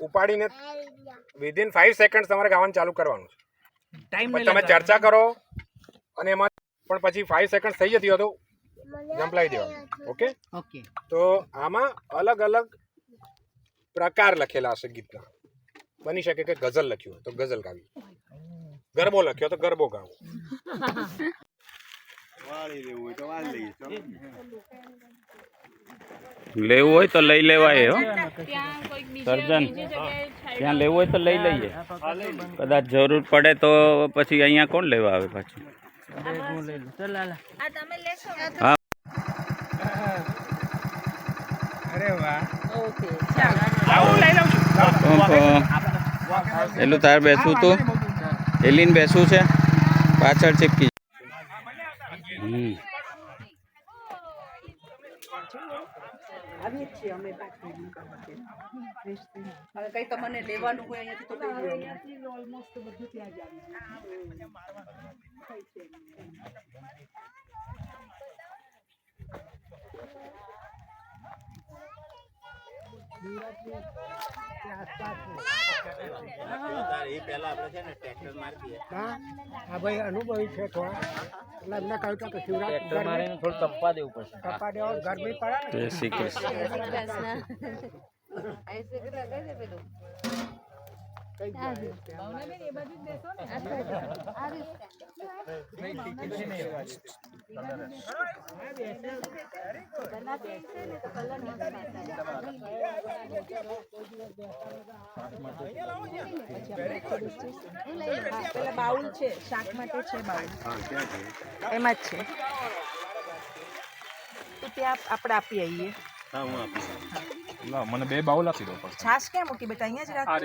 ઉપાડીને within 5 second તમારે ગાવાનું ચાલુ કરવાનું છે. ટાઈમ તમે ચર્ચા કરો અને એમાં પણ પછી 5 સેકન્ડ થઈ જતી હોય તો જંપલાઈ દેવાનું. Okay okay. તો આમાં અલગ અલગ પ્રકાર લખેલા હશે ગીતના. બની શકે કે ગઝલ લખ્યું હોય તો ગઝલ ગાવી, ગરબો લખ્યો તો ગરબો ગાવો. લેવું હોય તો લઈ લેવાય. હો સર્જન, ત્યાં લેવું હોય તો લઈ લઈએ. કદાચ જરૂર પડે તો પછી અહીંયા કોણ લેવા આવે પાછું? હા. અરે વાહ. ઓકે. એલું તાર બેસવું તું, એલીન બેસવું છે પાછળ ચીપકી. કઈ તમને લેવાનું હોય અહીંયાથી તો ઓલમોસ્ટ બધું ત્યાં જ હા ભાઈ અનુભવી છે થોડા, એટલે એમને કહ્યું કે શિવરાત્રી મારીને થોડું તપવા દેવું પડશે. તપવા દેવા ગરમી પડે ને. જય શ્રી કૃષ્ણ. બાઉલ છે, શાક માટે છે બાઉલ, એમાં જ છે. તો ત્યાં આપણે આપી આવીએ. મને 2 બાઉલ આપી દો. છાશ ક્યાં મૂકી બેટા? અહીંયા જ રાખો.